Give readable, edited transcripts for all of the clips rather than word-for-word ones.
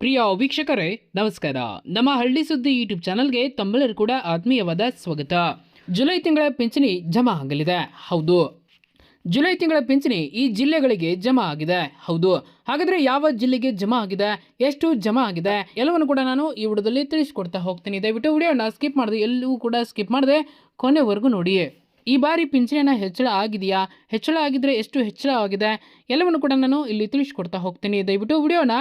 ಪ್ರಿಯ ವೀಕ್ಷಕರೇ ನಮಸ್ಕಾರ. ನಮ್ಮ ಹಳ್ಳಿ ಸುದ್ದಿ ಯೂಟ್ಯೂಬ್ ಚಾನಲ್ಗೆ ತಮ್ಮೆಲ್ಲರೂ ಕೂಡ ಆತ್ಮೀಯವಾದ ಸ್ವಾಗತ. ಜುಲೈ ತಿಂಗಳ ಪಿಂಚಣಿ ಜಮಾ ಆಗಲಿದೆ. ಹೌದು, ಜುಲೈ ತಿಂಗಳ ಪಿಂಚಣಿ ಈ ಜಿಲ್ಲೆಗಳಿಗೆ ಜಮಾ ಆಗಿದೆ. ಹೌದು, ಹಾಗಾದರೆ ಯಾವ ಜಿಲ್ಲೆಗೆ ಜಮಾ ಆಗಿದೆ, ಎಷ್ಟು ಜಮಾ ಆಗಿದೆ ಎಲ್ಲವನ್ನು ಕೂಡ ನಾನು ಈ ವಿಡಿಯೋದಲ್ಲಿ ತಿಳಿಸ್ಕೊಡ್ತಾ ಹೋಗ್ತೀನಿ. ದಯವಿಟ್ಟು ವಿಡಿಯೋನ ಸ್ಕಿಪ್ ಮಾಡಿದೆ, ಎಲ್ಲವೂ ಕೂಡ ಸ್ಕಿಪ್ ಮಾಡದೆ ಕೊನೆವರೆಗೂ ನೋಡಿ. ಈ ಬಾರಿ ಪಿಂಚಣಿಯನ್ನು ಹೆಚ್ಚಳ ಆಗಿದೆಯಾ, ಹೆಚ್ಚಳ ಆಗಿದ್ರೆ ಎಷ್ಟು ಹೆಚ್ಚಳ ಆಗಿದೆ ಎಲ್ಲವನ್ನು ಕೂಡ ನಾನು ಇಲ್ಲಿ ತಿಳಿಸ್ಕೊಡ್ತಾ ಹೋಗ್ತೀನಿ. ದಯವಿಟ್ಟು ವಿಡಿಯೋನ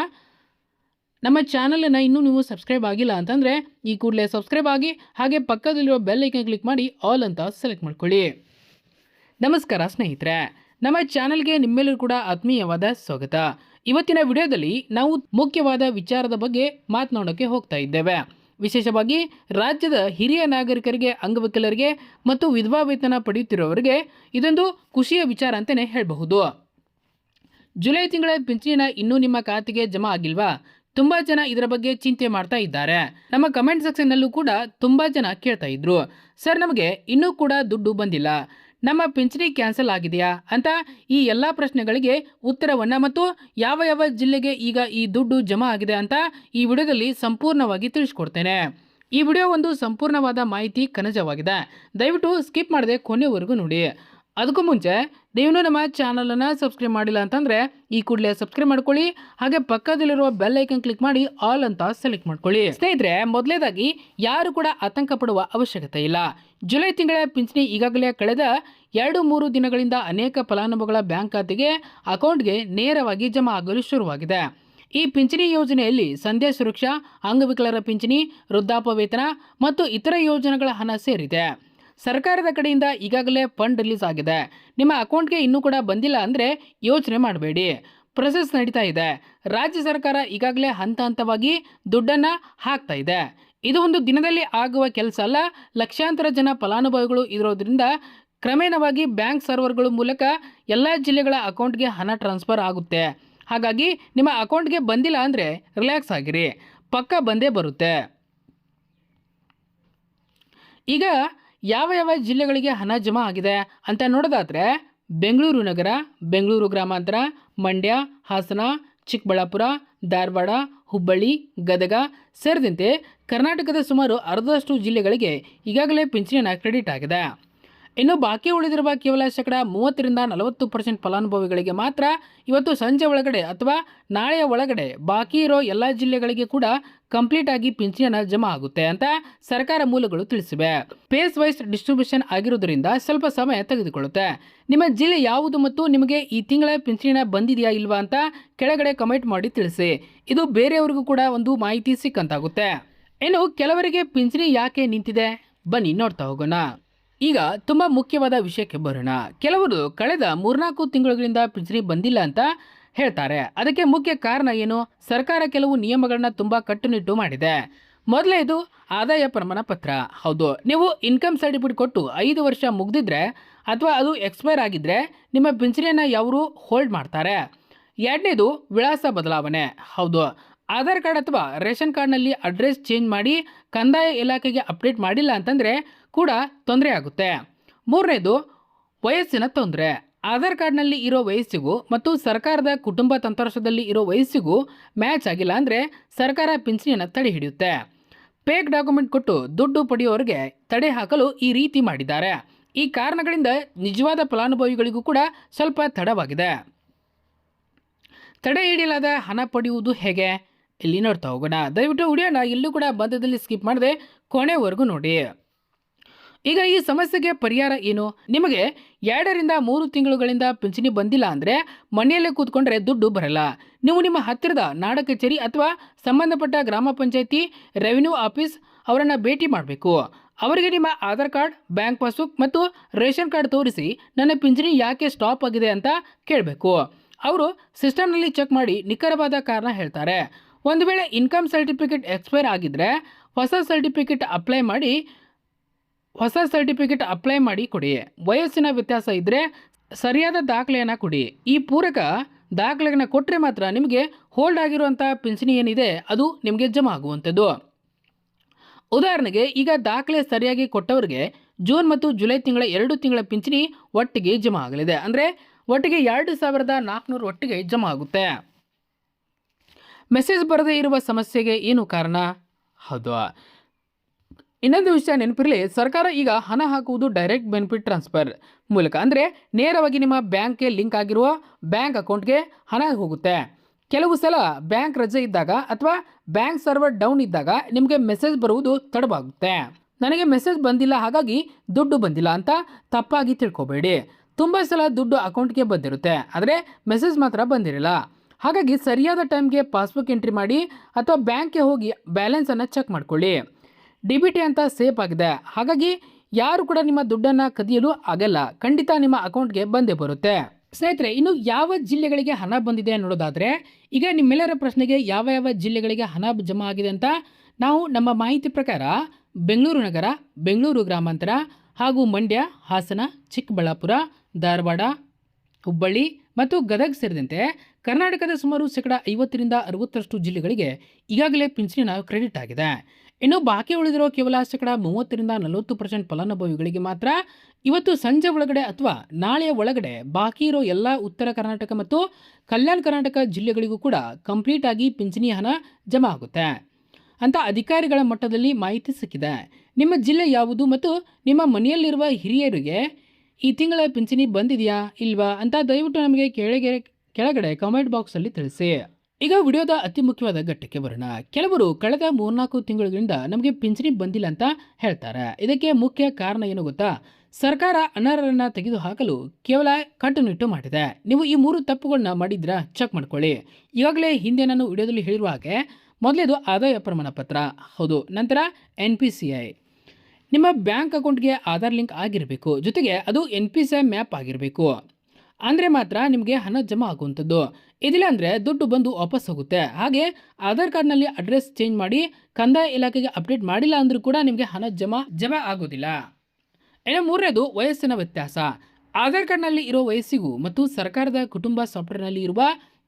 ನಮ್ಮ ಚಾನಲನ್ನು ಇನ್ನೂ ನೀವು ಸಬ್ಸ್ಕ್ರೈಬ್ ಆಗಿಲ್ಲ ಅಂತಂದರೆ ಈ ಕೂಡಲೇ ಸಬ್ಸ್ಕ್ರೈಬ್ ಆಗಿ, ಹಾಗೆ ಪಕ್ಕದಲ್ಲಿರೋ ಬೆಲ್ ಐಕನ್ ಕ್ಲಿಕ್ ಮಾಡಿ ಆಲ್ ಅಂತ ಸೆಲೆಕ್ಟ್ ಮಾಡ್ಕೊಳ್ಳಿ. ನಮಸ್ಕಾರ ಸ್ನೇಹಿತರೆ, ನಮ್ಮ ಚಾನಲ್ಗೆ ನಿಮ್ಮೆಲ್ಲರೂ ಕೂಡ ಆತ್ಮೀಯವಾದ ಸ್ವಾಗತ. ಇವತ್ತಿನ ವಿಡಿಯೋದಲ್ಲಿ ನಾವು ಮುಖ್ಯವಾದ ವಿಚಾರದ ಬಗ್ಗೆ ಮಾತನಾಡೋಕ್ಕೆ ಹೋಗ್ತಾ ಇದ್ದೇವೆ. ವಿಶೇಷವಾಗಿ ರಾಜ್ಯದ ಹಿರಿಯ ನಾಗರಿಕರಿಗೆ, ಅಂಗವಿಕಲರಿಗೆ ಮತ್ತು ವಿಧವಾ ವೇತನ ಪಡೆಯುತ್ತಿರುವವರಿಗೆ ಇದೊಂದು ಖುಷಿಯ ವಿಚಾರ ಅಂತಲೇ ಹೇಳಬಹುದು. ಜುಲೈ ತಿಂಗಳ ಪಿಂಚಣಿನ ಇನ್ನೂ ನಿಮ್ಮ ಖಾತೆಗೆ ಜಮಾ ಆಗಿಲ್ವಾ? ತುಂಬಾ ಜನ ಇದರ ಬಗ್ಗೆ ಚಿಂತೆ ಮಾಡ್ತಾ ಇದ್ದಾರೆ. ನಮ್ಮ ಕಮೆಂಟ್ ಸೆಕ್ಷನ್ನಲ್ಲೂ ಕೂಡ ತುಂಬಾ ಜನ ಕೇಳ್ತಾ ಇದ್ರು, ಸರ್ ನಮಗೆ ಇನ್ನೂ ಕೂಡ ದುಡ್ಡು ಬಂದಿಲ್ಲ, ನಮ್ಮ ಪಿಂಚಣಿ ಕ್ಯಾನ್ಸಲ್ ಆಗಿದೆಯಾ ಅಂತ. ಈ ಎಲ್ಲ ಪ್ರಶ್ನೆಗಳಿಗೆ ಉತ್ತರವನ್ನು ಮತ್ತು ಯಾವ ಯಾವ ಜಿಲ್ಲೆಗೆ ಈಗ ಈ ದುಡ್ಡು ಜಮಾ ಆಗಿದೆ ಅಂತ ಈ ವಿಡಿಯೋದಲ್ಲಿ ಸಂಪೂರ್ಣವಾಗಿ ತಿಳಿಸ್ಕೊಡ್ತೇನೆ. ಈ ವಿಡಿಯೋ ಒಂದು ಸಂಪೂರ್ಣವಾದ ಮಾಹಿತಿ ಕನಜವಾಗಿದೆ. ದಯವಿಟ್ಟು ಸ್ಕಿಪ್ ಮಾಡದೆ ಕೊನೆವರೆಗೂ ನೋಡಿ. ಅದಕ್ಕೂ ಮುಂಚೆ ನೀವು ನಮ್ಮ ಚಾನಲನ್ನು ಸಬ್ಸ್ಕ್ರೈಬ್ ಮಾಡಿಲ್ಲ ಅಂತಂದರೆ ಈ ಕೂಡಲೇ ಸಬ್ಸ್ಕ್ರೈಬ್ ಮಾಡ್ಕೊಳ್ಳಿ, ಹಾಗೆ ಪಕ್ಕದಲ್ಲಿರುವ ಬೆಲ್ ಐಕನ್ ಕ್ಲಿಕ್ ಮಾಡಿ ಆಲ್ ಅಂತ ಸೆಲೆಕ್ಟ್ ಮಾಡ್ಕೊಳ್ಳಿ. ಸ್ನೇಹಿತರೆ, ಮೊದಲೇದಾಗಿ ಯಾರು ಕೂಡ ಆತಂಕ ಪಡುವ ಅವಶ್ಯಕತೆ ಇಲ್ಲ. ಜುಲೈ ತಿಂಗಳ ಪಿಂಚಣಿ ಈಗಾಗಲೇ ಕಳೆದ 2-3 ದಿನಗಳಿಂದ ಅನೇಕ ಫಲಾನುಭವಿಗಳ ಬ್ಯಾಂಕ್ ಖಾತೆಗೆ, ಅಕೌಂಟ್ಗೆ ನೇರವಾಗಿ ಜಮಾ ಆಗಲು ಶುರುವಾಗಿದೆ. ಈ ಪಿಂಚಣಿ ಯೋಜನೆಯಲ್ಲಿ ಸಂಧ್ಯಾ ಸುರಕ್ಷಾ, ಅಂಗವಿಕಲರ ಪಿಂಚಣಿ, ವೃದ್ಧಾಪ್ಯ ವೇತನ ಮತ್ತು ಇತರ ಯೋಜನೆಗಳ ಹಣ ಸೇರಿದೆ. ಸರ್ಕಾರದ ಕಡೆಯಿಂದ ಈಗಾಗಲೇ ಫಂಡ್ ರಿಲೀಸ್ ಆಗಿದೆ. ನಿಮ್ಮ ಅಕೌಂಟ್ಗೆ ಇನ್ನೂ ಕೂಡ ಬಂದಿಲ್ಲ ಅಂದರೆ ಯೋಚನೆ ಮಾಡಬೇಡಿ, ಪ್ರೊಸೆಸ್ ನಡೀತಾ ಇದೆ. ರಾಜ್ಯ ಸರ್ಕಾರ ಈಗಾಗಲೇ ಹಂತ ಹಂತವಾಗಿ ದುಡ್ಡನ್ನು ಹಾಕ್ತಾ ಇದೆ. ಇದು ಒಂದು ದಿನದಲ್ಲಿ ಆಗುವ ಕೆಲಸ ಅಲ್ಲ. ಲಕ್ಷಾಂತರ ಜನ ಫಲಾನುಭವಿಗಳು ಇರೋದ್ರಿಂದ ಕ್ರಮೇಣವಾಗಿ ಬ್ಯಾಂಕ್ ಸರ್ವರ್ಗಳ ಮೂಲಕ ಎಲ್ಲ ಜಿಲ್ಲೆಗಳ ಅಕೌಂಟ್ಗೆ ಹಣ ಟ್ರಾನ್ಸ್ಫರ್ ಆಗುತ್ತೆ. ಹಾಗಾಗಿ ನಿಮ್ಮ ಅಕೌಂಟ್ಗೆ ಬಂದಿಲ್ಲ ಅಂದರೆ ರಿಲ್ಯಾಕ್ಸ್ ಆಗಿರಿ, ಪಕ್ಕ ಬಂದೇ ಬರುತ್ತೆ. ಈಗ ಯಾವ ಯಾವ ಜಿಲ್ಲೆಗಳಿಗೆ ಹಣ ಜಮಾ ಆಗಿದೆ ಅಂತ ನೋಡೋದಾದರೆ ಬೆಂಗಳೂರು ನಗರ, ಬೆಂಗಳೂರು ಗ್ರಾಮಾಂತರ, ಮಂಡ್ಯ, ಹಾಸನ, ಚಿಕ್ಕಬಳ್ಳಾಪುರ, ಧಾರವಾಡ, ಹುಬ್ಬಳ್ಳಿ, ಗದಗ ಸೇರಿದಂತೆ ಕರ್ನಾಟಕದ ಸುಮಾರು ಅರ್ಧದಷ್ಟು ಜಿಲ್ಲೆಗಳಿಗೆ ಈಗಾಗಲೇ ಪಿಂಚಣಿಯನ್ನು ಕ್ರೆಡಿಟ್ ಆಗಿದೆ. ಇನ್ನು ಬಾಕಿ ಉಳಿದಿರುವ ಕೇವಲ 30-40% ಫಲಾನುಭವಿಗಳಿಗೆ ಮಾತ್ರ ಇವತ್ತು ಸಂಜೆ ಒಳಗಡೆ ಅಥವಾ ನಾಳೆಯ ಒಳಗಡೆ ಬಾಕಿ ಇರೋ ಎಲ್ಲ ಜಿಲ್ಲೆಗಳಿಗೆ ಕೂಡ ಕಂಪ್ಲೀಟ್ ಆಗಿ ಪಿಂಚಣಿಯನ್ನು ಜಮಾ ಆಗುತ್ತೆ ಅಂತ ಸರ್ಕಾರ ಮೂಲಗಳು ತಿಳಿಸಿವೆ. ಫೇಸ್ ವೈಸ್ ಡಿಸ್ಟ್ರಿಬ್ಯೂಷನ್ ಆಗಿರೋದ್ರಿಂದ ಸ್ವಲ್ಪ ಸಮಯ ತೆಗೆದುಕೊಳ್ಳುತ್ತೆ. ನಿಮ್ಮ ಜಿಲ್ಲೆ ಯಾವುದು ಮತ್ತು ನಿಮಗೆ ಈ ತಿಂಗಳ ಪಿಂಚಣಿನ ಬಂದಿದೆಯಾ ಇಲ್ವಾ ಅಂತ ಕೆಳಗಡೆ ಕಮೆಂಟ್ ಮಾಡಿ ತಿಳಿಸಿ. ಇದು ಬೇರೆಯವರಿಗೂ ಕೂಡ ಒಂದು ಮಾಹಿತಿ ಸಿಕ್ಕಂತಾಗುತ್ತೆ. ಇನ್ನು ಕೆಲವರಿಗೆ ಪಿಂಚಣಿ ಯಾಕೆ ನಿಂತಿದೆ, ಬನ್ನಿ ನೋಡ್ತಾ ಹೋಗೋಣ. ಈಗ ತುಂಬ ಮುಖ್ಯವಾದ ವಿಷಯಕ್ಕೆ ಬರೋಣ. ಕೆಲವರು ಕಳೆದ 3-4 ತಿಂಗಳುಗಳಿಂದ ಪಿಂಚಣಿ ಬಂದಿಲ್ಲ ಅಂತ ಹೇಳ್ತಾರೆ. ಅದಕ್ಕೆ ಮುಖ್ಯ ಕಾರಣ ಏನು? ಸರ್ಕಾರ ಕೆಲವು ನಿಯಮಗಳನ್ನ ತುಂಬ ಕಟ್ಟುನಿಟ್ಟು ಮಾಡಿದೆ. ಮೊದಲನೇದು ಆದಾಯ ಪ್ರಮಾಣ ಪತ್ರ. ಹೌದು, ನೀವು ಇನ್ಕಮ್ ಸರ್ಟಿಫಿಕೇಟ್ ಕೊಟ್ಟು 5 ವರ್ಷ ಮುಗಿದಿದ್ರೆ ಅಥವಾ ಅದು ಎಕ್ಸ್ಪೈರ್ ಆಗಿದ್ರೆ ನಿಮ್ಮ ಪಿಂಚಣಿಯನ್ನು ಯಾರು ಹೋಲ್ಡ್ ಮಾಡ್ತಾರೆ. ಎರಡನೇದು ವಿಳಾಸ ಬದಲಾವಣೆ. ಹೌದು, ಆಧಾರ್ ಕಾರ್ಡ್ ಅಥವಾ ರೇಷನ್ ಕಾರ್ಡ್ನಲ್ಲಿ ಅಡ್ರೆಸ್ ಚೇಂಜ್ ಮಾಡಿ ಕಂದಾಯ ಇಲಾಖೆಗೆ ಅಪ್ಡೇಟ್ ಮಾಡಿಲ್ಲ ಅಂತಂದರೆ ಕೂಡ ತೊಂದರೆ ಆಗುತ್ತೆ. ಮೂರನೇದು ವಯಸ್ಸಿನ ತೊಂದರೆ. ಆಧಾರ್ ಕಾರ್ಡ್ನಲ್ಲಿ ಇರೋ ವಯಸ್ಸಿಗೂ ಮತ್ತು ಸರ್ಕಾರದ ಕುಟುಂಬ ತಂತ್ರಾಂಶದಲ್ಲಿ ಇರೋ ವಯಸ್ಸಿಗೂ ಮ್ಯಾಚ್ ಆಗಿಲ್ಲ ಅಂದರೆ ಸರ್ಕಾರ ಪಿಂಚಣಿಯನ್ನು ತಡೆ ಹಿಡಿಯುತ್ತೆ. ಫೇಕ್ ಡಾಕ್ಯುಮೆಂಟ್ ಕೊಟ್ಟು ದುಡ್ಡು ಪಡೆಯೋರಿಗೆ ತಡೆ ಹಾಕಲು ಈ ರೀತಿ ಮಾಡಿದ್ದಾರೆ. ಈ ಕಾರಣಗಳಿಂದ ನಿಜವಾದ ಫಲಾನುಭವಿಗಳಿಗೂ ಕೂಡ ಸ್ವಲ್ಪ ತಡವಾಗಿದೆ. ತಡೆ ಹಿಡಿಯಲಾದ ಹಣ ಪಡೆಯುವುದು ಹೇಗೆ, ಇಲ್ಲಿ ನೋಡ್ತಾ ಹೋಗೋಣ. ದಯವಿಟ್ಟು ವಿಡಿಯೋನ ಎಲ್ಲೂ ಕೂಡ ಮಧ್ಯದಲ್ಲಿ ಸ್ಕಿಪ್ ಮಾಡದೆ ಕೊನೆವರೆಗೂ ನೋಡಿ. ಈಗ ಈ ಸಮಸ್ಯೆಗೆ ಪರಿಹಾರ ಏನು? ನಿಮಗೆ 2-3 ತಿಂಗಳುಗಳಿಂದ ಪಿಂಚಣಿ ಬಂದಿಲ್ಲ ಅಂದರೆ ಮನೆಯಲ್ಲೇ ಕೂತ್ಕೊಂಡ್ರೆ ದುಡ್ಡು ಬರಲ್ಲ. ನೀವು ನಿಮ್ಮ ಹತ್ತಿರದ ನಾಡ ಕಚೇರಿ ಅಥವಾ ಸಂಬಂಧಪಟ್ಟ ಗ್ರಾಮ ಪಂಚಾಯಿತಿ, ರೆವಿನ್ಯೂ ಆಫೀಸ್ ಅವರನ್ನು ಭೇಟಿ ಮಾಡಬೇಕು. ಅವರಿಗೆ ನಿಮ್ಮ ಆಧಾರ್ ಕಾರ್ಡ್, ಬ್ಯಾಂಕ್ ಪಾಸ್ಬುಕ್ ಮತ್ತು ರೇಷನ್ ಕಾರ್ಡ್ ತೋರಿಸಿ ನನ್ನ ಪಿಂಚಣಿ ಯಾಕೆ ಸ್ಟಾಪ್ ಆಗಿದೆ ಅಂತ ಕೇಳಬೇಕು. ಅವರು ಸಿಸ್ಟಮ್ನಲ್ಲಿ ಚೆಕ್ ಮಾಡಿ ನಿಖರವಾದ ಕಾರಣ ಹೇಳ್ತಾರೆ. ಒಂದು ವೇಳೆ ಇನ್ಕಮ್ ಸರ್ಟಿಫಿಕೇಟ್ ಎಕ್ಸ್ಪೈರ್ ಆಗಿದ್ದರೆ ಹೊಸ ಸರ್ಟಿಫಿಕೇಟ್ ಅಪ್ಲೈ ಮಾಡಿ ಕೊಡಿ. ವಯಸ್ಸಿನ ವ್ಯತ್ಯಾಸ ಇದ್ದರೆ ಸರಿಯಾದ ದಾಖಲೆಯನ್ನು ಕೊಡಿ. ಈ ಪೂರಕ ದಾಖಲೆಯನ್ನು ಕೊಟ್ಟರೆ ಮಾತ್ರ ನಿಮಗೆ ಹೋಲ್ಡ್ ಆಗಿರುವಂಥ ಪಿಂಚಣಿ ಏನಿದೆ ಅದು ನಿಮಗೆ ಜಮಾ ಆಗುವಂಥದ್ದು. ಉದಾಹರಣೆಗೆ, ಈಗ ದಾಖಲೆ ಸರಿಯಾಗಿ ಕೊಟ್ಟವರಿಗೆ ಜೂನ್ ಮತ್ತು ಜುಲೈ ತಿಂಗಳ 2 ತಿಂಗಳ ಪಿಂಚಣಿ ಒಟ್ಟಿಗೆ ಜಮಾ ಆಗಲಿದೆ. ಅಂದರೆ ಒಟ್ಟಿಗೆ 2400 ಒಟ್ಟಿಗೆ ಜಮಾ ಆಗುತ್ತೆ. ಮೆಸೇಜ್ ಬರದೇ ಇರುವ ಸಮಸ್ಯೆಗೆ ಏನು ಕಾರಣ? ಹೌದು. ಇನ್ನೊಂದು ವಿಷಯ ನೆನಪಿರಲಿ, ಸರ್ಕಾರ ಈಗ ಹಣ ಹಾಕುವುದು ಡೈರೆಕ್ಟ್ ಬೆನಿಫಿಟ್ ಟ್ರಾನ್ಸ್ಫರ್ ಮೂಲಕ, ಅಂದರೆ ನೇರವಾಗಿ ನಿಮ್ಮ ಬ್ಯಾಂಕ್ಗೆ ಲಿಂಕ್ ಆಗಿರುವ ಬ್ಯಾಂಕ್ ಅಕೌಂಟ್ಗೆ ಹಣ ಹೋಗುತ್ತೆ. ಕೆಲವು ಸಲ ಬ್ಯಾಂಕ್ ರಜೆ ಇದ್ದಾಗ ಅಥವಾ ಬ್ಯಾಂಕ್ ಸರ್ವರ್ ಡೌನ್ ಇದ್ದಾಗ ನಿಮಗೆ ಮೆಸೇಜ್ ಬರುವುದು ತಡವಾಗುತ್ತೆ. ನನಗೆ ಮೆಸೇಜ್ ಬಂದಿಲ್ಲ ಹಾಗಾಗಿ ದುಡ್ಡು ಬಂದಿಲ್ಲ ಅಂತ ತಪ್ಪಾಗಿ ತಿಳ್ಕೊಬೇಡಿ. ತುಂಬ ಸಲ ದುಡ್ಡು ಅಕೌಂಟ್ಗೆ ಬಂದಿರುತ್ತೆ, ಆದರೆ ಮೆಸೇಜ್ ಮಾತ್ರ ಬಂದಿರಲ್ಲ. ಹಾಗಾಗಿ ಸರಿಯಾದ ಟೈಮ್ಗೆ ಪಾಸ್ಬುಕ್ ಎಂಟ್ರಿ ಮಾಡಿ ಅಥವಾ ಬ್ಯಾಂಕ್ಗೆ ಹೋಗಿ ಬ್ಯಾಲೆನ್ಸನ್ನು ಚೆಕ್ ಮಾಡ್ಕೊಳ್ಳಿ. DBT ಅಂತ ಸೇಫ್ ಆಗಿದೆ, ಹಾಗಾಗಿ ಯಾರು ಕೂಡ ನಿಮ್ಮ ದುಡ್ಡನ್ನು ಕದಿಯಲು ಆಗಲ್ಲ. ಖಂಡಿತ ನಿಮ್ಮ ಅಕೌಂಟ್ಗೆ ಬಂದೇ ಬರುತ್ತೆ. ಸ್ನೇಹಿತರೆ, ಇನ್ನು ಯಾವ ಜಿಲ್ಲೆಗಳಿಗೆ ಹಣ ಬಂದಿದೆ ನೋಡೋದಾದರೆ, ಈಗ ನಿಮ್ಮೆಲ್ಲರ ಪ್ರಶ್ನೆಗೆ ಯಾವ ಯಾವ ಜಿಲ್ಲೆಗಳಿಗೆ ಹಣ ಜಮಾ ಆಗಿದೆ ಅಂತ ನಾವು ನಮ್ಮ ಮಾಹಿತಿ ಪ್ರಕಾರ ಬೆಂಗಳೂರು ನಗರ, ಬೆಂಗಳೂರು ಗ್ರಾಮಾಂತರ ಹಾಗೂ ಮಂಡ್ಯ, ಹಾಸನ, ಚಿಕ್ಕಬಳ್ಳಾಪುರ, ಧಾರವಾಡ, ಹುಬ್ಬಳ್ಳಿ ಮತ್ತು ಗದಗ ಸೇರಿದಂತೆ ಕರ್ನಾಟಕದ ಸುಮಾರು 50% ಜಿಲ್ಲೆಗಳಿಗೆ ಈಗಾಗಲೇ ಪಿಂಚಣಿನ ಕ್ರೆಡಿಟ್ ಆಗಿದೆ. ಇನ್ನು ಬಾಕಿ ಉಳಿದಿರೋ ಕೇವಲ 30-40% ಫಲಾನುಭವಿಗಳಿಗೆ ಮಾತ್ರ ಇವತ್ತು ಸಂಜೆ ಒಳಗಡೆ ಅಥವಾ ನಾಳೆಯ ಒಳಗಡೆ ಬಾಕಿ ಇರೋ ಎಲ್ಲ ಉತ್ತರ ಕರ್ನಾಟಕ ಮತ್ತು ಕಲ್ಯಾಣ ಕರ್ನಾಟಕ ಜಿಲ್ಲೆಗಳಿಗೂ ಕೂಡ ಕಂಪ್ಲೀಟ್ ಆಗಿ ಪಿಂಚಣಿ ಹಣ ಜಮಾ ಆಗುತ್ತೆ ಅಂತ ಅಧಿಕಾರಿಗಳ ಮಟ್ಟದಲ್ಲಿ ಮಾಹಿತಿ ಸಿಕ್ಕಿದೆ. ನಿಮ್ಮ ಜಿಲ್ಲೆ ಯಾವುದು ಮತ್ತು ನಿಮ್ಮ ಮನೆಯಲ್ಲಿರುವ ಹಿರಿಯರಿಗೆ ಈ ತಿಂಗಳ ಪಿಂಚಣಿ ಬಂದಿದೆಯಾ ಇಲ್ವಾ ಅಂತ ದಯವಿಟ್ಟು ನಮಗೆ ಕೆಳಗಡೆ ಕಾಮೆಂಟ್ ಬಾಕ್ಸಲ್ಲಿ ತಿಳಿಸಿ. ಈಗ ವಿಡಿಯೋದ ಅತಿ ಮುಖ್ಯವಾದ ಘಟ್ಟಕ್ಕೆ ಬರೋಣ. ಕೆಲವರು ಕಳೆದ 3-4 ತಿಂಗಳಿಂದ ನಮಗೆ ಪಿಂಚಣಿ ಬಂದಿಲ್ಲ ಅಂತ ಹೇಳ್ತಾರೆ. ಇದಕ್ಕೆ ಮುಖ್ಯ ಕಾರಣ ಏನು ಗೊತ್ತಾ? ಸರ್ಕಾರ ಅನರ್ಹರನ್ನು ತೆಗೆದುಹಾಕಲು ಕೇವಲ ಕಟ್ಟುನಿಟ್ಟು ಮಾಡಿದೆ. ನೀವು ಈ 3 ತಪ್ಪುಗಳನ್ನ ಮಾಡಿದ್ರಾ ಚೆಕ್ ಮಾಡ್ಕೊಳ್ಳಿ. ಈಗಾಗಲೇ ಹಿಂದೆ ನಾನು ವಿಡಿಯೋದಲ್ಲಿ ಹೇಳಿರುವ ಹಾಗೆ ಮೊದಲೇದು ಆದಾಯ ಪ್ರಮಾಣ ಪತ್ರ, ಹೌದು. ನಂತರ NPCI, ನಿಮ್ಮ ಬ್ಯಾಂಕ್ ಅಕೌಂಟ್ಗೆ ಆಧಾರ್ ಲಿಂಕ್ ಆಗಿರಬೇಕು. ಜೊತೆಗೆ ಅದು NPCI ಮ್ಯಾಪ್ ಆಗಿರಬೇಕು. ಅಂದರೆ ಮಾತ್ರ ನಿಮಗೆ ಹಣ ಜಮಾ ಆಗುವಂಥದ್ದು. ಇದಿಲ್ಲ ಅಂದರೆ ದುಡ್ಡು ಬಂದು ವಾಪಸ್ ಹೋಗುತ್ತೆ. ಹಾಗೆ ಆಧಾರ್ ಕಾರ್ಡ್ನಲ್ಲಿ ಅಡ್ರೆಸ್ ಚೇಂಜ್ ಮಾಡಿ ಕಂದಾಯ ಇಲಾಖೆಗೆ ಅಪ್ಡೇಟ್ ಮಾಡಿಲ್ಲ ಅಂದರೂ ಕೂಡ ನಿಮಗೆ ಹಣ ಜಮಾ ಆಗೋದಿಲ್ಲ. ಇನ್ನು 3ನೇದು ವಯಸ್ಸಿನ ವ್ಯತ್ಯಾಸ. ಆಧಾರ್ ಕಾರ್ಡ್ನಲ್ಲಿ ಇರೋ ವಯಸ್ಸಿಗೂ ಮತ್ತು ಸರ್ಕಾರದ ಕುಟುಂಬ ಸಾಫ್ಟ್ವೇರ್ನಲ್ಲಿ ಇರುವ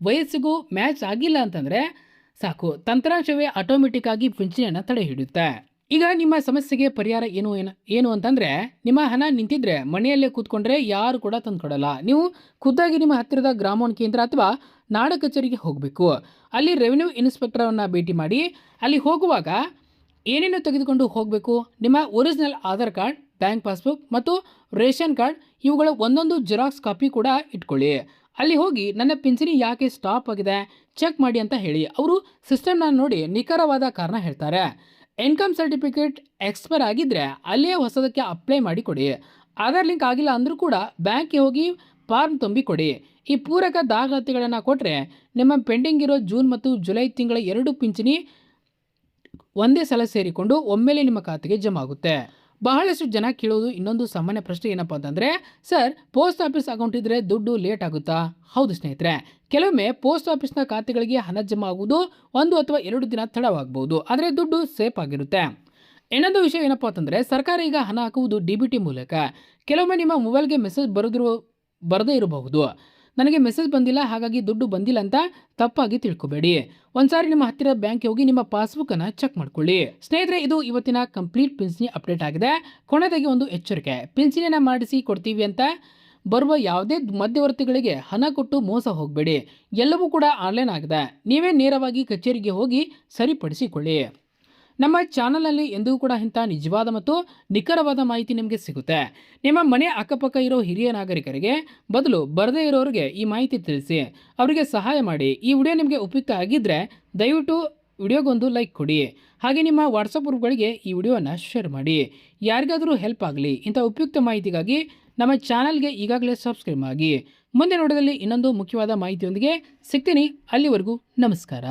ವಯಸ್ಸಿಗೂ ಮ್ಯಾಚ್ ಆಗಿಲ್ಲ ಅಂತಂದರೆ ಸಾಕು, ತಂತ್ರಾಂಶವೇ ಆಟೋಮೆಟಿಕ್ ಆಗಿ ಪಿಂಚಣಿಯನ್ನು ತಡೆ ಹಿಡಿಯುತ್ತೆ. ಈಗ ನಿಮ್ಮ ಸಮಸ್ಯೆಗೆ ಪರಿಹಾರ ಏನು ಅಂತಂದರೆ, ನಿಮ್ಮ ಹಣ ನಿಂತಿದ್ರೆ ಮನೆಯಲ್ಲೇ ಕೂತ್ಕೊಂಡ್ರೆ ಯಾರು ಕೂಡ ತಂದುಕೊಡಲ್ಲ. ನೀವು ಖುದ್ದಾಗಿ ನಿಮ್ಮ ಹತ್ತಿರದ ಗ್ರಾಮೋನ್ ಕೇಂದ್ರ ಅಥವಾ ನಾಡ ಕಚೇರಿಗೆ ಹೋಗಬೇಕು. ಅಲ್ಲಿ ರೆವಿನ್ಯೂ ಇನ್ಸ್ಪೆಕ್ಟರನ್ನು ಭೇಟಿ ಮಾಡಿ ಅಲ್ಲಿ ಹೋಗುವಾಗ ಏನೇನು ತೆಗೆದುಕೊಂಡು ಹೋಗಬೇಕು? ನಿಮ್ಮ original Aadhaar card, bank passbook ಮತ್ತು ರೇಷನ್ ಕಾರ್ಡ್, ಇವುಗಳ ಒಂದೊಂದು ಜೆರಾಕ್ಸ್ ಕಾಪಿ ಕೂಡ ಇಟ್ಕೊಳ್ಳಿ. ಅಲ್ಲಿ ಹೋಗಿ ನನ್ನ ಪಿಂಚಣಿ ಯಾಕೆ ಸ್ಟಾಪ್ ಆಗಿದೆ ಚೆಕ್ ಮಾಡಿ ಅಂತ ಹೇಳಿ. ಅವರು ಸಿಸ್ಟಮ್ನ ನೋಡಿ ನಿಖರವಾದ ಕಾರಣ ಹೇಳ್ತಾರೆ. ಇನ್ಕಮ್ ಸರ್ಟಿಫಿಕೇಟ್ ಎಕ್ಸ್ಪೈರ್ ಆಗಿದ್ದರೆ ಅಲ್ಲೇ ಹೊಸದಕ್ಕೆ ಅಪ್ಲೈ ಮಾಡಿ ಕೊಡಿ. ಆಧಾರ್ ಲಿಂಕ್ ಆಗಿಲ್ಲ ಅಂದರೂ ಕೂಡ ಬ್ಯಾಂಕ್ಗೆ ಹೋಗಿ ಫಾರ್ಮ್ ತುಂಬಿ ಕೊಡಿ. ಈ ಪೂರಕ ದಾಖಲಾತಿಗಳನ್ನು ಕೊಟ್ಟರೆ ನಿಮ್ಮ ಪೆಂಡಿಂಗ್ ಇರೋ ಜೂನ್ ಮತ್ತು ಜುಲೈ ತಿಂಗಳ 2 ಪಿಂಚಣಿ ಒಂದೇ ಸಲ ಸೇರಿಕೊಂಡು ಒಮ್ಮೆಲೆ ನಿಮ್ಮ ಖಾತೆಗೆ ಜಮಾ ಆಗುತ್ತೆ. ಬಹಳಷ್ಟು ಜನ ಕೇಳೋದು ಇನ್ನೊಂದು ಸಾಮಾನ್ಯ ಪ್ರಶ್ನೆ ಏನಪ್ಪ ಅಂತಂದರೆ, ಸರ್ ಪೋಸ್ಟ್ ಆಫೀಸ್ ಅಕೌಂಟ್ ಇದ್ದರೆ ದುಡ್ಡು ಲೇಟ್ ಆಗುತ್ತಾ? ಹೌದು ಸ್ನೇಹಿತರೆ, ಕೆಲವೊಮ್ಮೆ ಪೋಸ್ಟ್ ಆಫೀಸ್ನ ಖಾತೆಗಳಿಗೆ ಹಣ ಜಮಾ ಆಗುವುದು 1 ಅಥವಾ 2 ದಿನ ತಡವಾಗಬಹುದು, ಆದರೆ ದುಡ್ಡು ಸೇಫ್ ಆಗಿರುತ್ತೆ. ಇನ್ನೊಂದು ವಿಷಯ ಏನಪ್ಪ ಅಂತಂದರೆ, ಸರ್ಕಾರ ಈಗ ಹಣ ಹಾಕುವುದು DBT ಮೂಲಕ. ಕೆಲವೊಮ್ಮೆ ನಿಮ್ಮ ಮೊಬೈಲ್ಗೆ ಮೆಸೇಜ್ ಬರದೇ ಇರಬಹುದು. ನನಗೆ ಮೆಸೇಜ್ ಬಂದಿಲ್ಲ ಹಾಗಾಗಿ ದುಡ್ಡು ಬಂದಿಲ್ಲ ಅಂತ ತಪ್ಪಾಗಿ ತಿಳ್ಕೊಬೇಡಿ. ಒಂದ್ಸಾರಿ ನಿಮ್ಮ ಹತ್ತಿರ ಬ್ಯಾಂಕ್ಗೆ ಹೋಗಿ ನಿಮ್ಮ ಪಾಸ್ಬುಕ್ಕನ್ನು ಚೆಕ್ ಮಾಡ್ಕೊಳ್ಳಿ. ಸ್ನೇಹಿತರೆ, ಇದು ಇವತ್ತಿನ ಕಂಪ್ಲೀಟ್ ಪಿಂಚಣಿ ಅಪ್ಡೇಟ್ ಆಗಿದೆ. ಕೊನೆಯದಾಗಿ ಒಂದು ಎಚ್ಚರಿಕೆ, ಪಿಂಚಣಿಯನ್ನು ಮಾಡಿಸಿ ಕೊಡ್ತೀವಿ ಅಂತ ಬರುವ ಯಾವುದೇ ಮಧ್ಯವರ್ತಿಗಳಿಗೆ ಹಣ ಕೊಟ್ಟು ಮೋಸ ಹೋಗಬೇಡಿ. ಎಲ್ಲವೂ ಕೂಡ ಆನ್ಲೈನ್ ಆಗಿದೆ. ನೀವೇ ನೇರವಾಗಿ ಕಚೇರಿಗೆ ಹೋಗಿ ಸರಿಪಡಿಸಿಕೊಳ್ಳಿ. ನಮ್ಮ ಚಾನಲಲ್ಲಿ ಎಂದೂ ಕೂಡ ಇಂಥ ನಿಜವಾದ ಮತ್ತು ನಿಖರವಾದ ಮಾಹಿತಿ ನಿಮಗೆ ಸಿಗುತ್ತೆ. ನಿಮ್ಮ ಮನೆ ಅಕ್ಕಪಕ್ಕ ಇರೋ ಹಿರಿಯ ನಾಗರಿಕರಿಗೆ ಬದಲು ಬರದೇ ಇರೋರಿಗೆ ಈ ಮಾಹಿತಿ ತಿಳಿಸಿ, ಅವರಿಗೆ ಸಹಾಯ ಮಾಡಿ. ಈ ವಿಡಿಯೋ ನಿಮಗೆ ಉಪಯುಕ್ತ ಆಗಿದ್ದರೆ ದಯವಿಟ್ಟು ವಿಡಿಯೋಗೊಂದು ಲೈಕ್ ಕೊಡಿ. ಹಾಗೆ ನಿಮ್ಮ ವಾಟ್ಸಪ್ ಗ್ರೂಪ್ಗಳಿಗೆ ಈ ವಿಡಿಯೋನ ಶೇರ್ ಮಾಡಿ. ಯಾರಿಗಾದರೂ ಹೆಲ್ಪ್ ಆಗಲಿ. ಇಂಥ ಉಪಯುಕ್ತ ಮಾಹಿತಿಗಾಗಿ ನಮ್ಮ ಚಾನಲ್ಗೆ ಈಗಾಗಲೇ ಸಬ್ಸ್ಕ್ರೈಬ್ ಆಗಿ. ಮುಂದೆ ನೋಡೋದಲ್ಲಿ ಇನ್ನೊಂದು ಮುಖ್ಯವಾದ ಮಾಹಿತಿಯೊಂದಿಗೆ ಸಿಗ್ತೀನಿ. ಅಲ್ಲಿವರೆಗೂ ನಮಸ್ಕಾರ.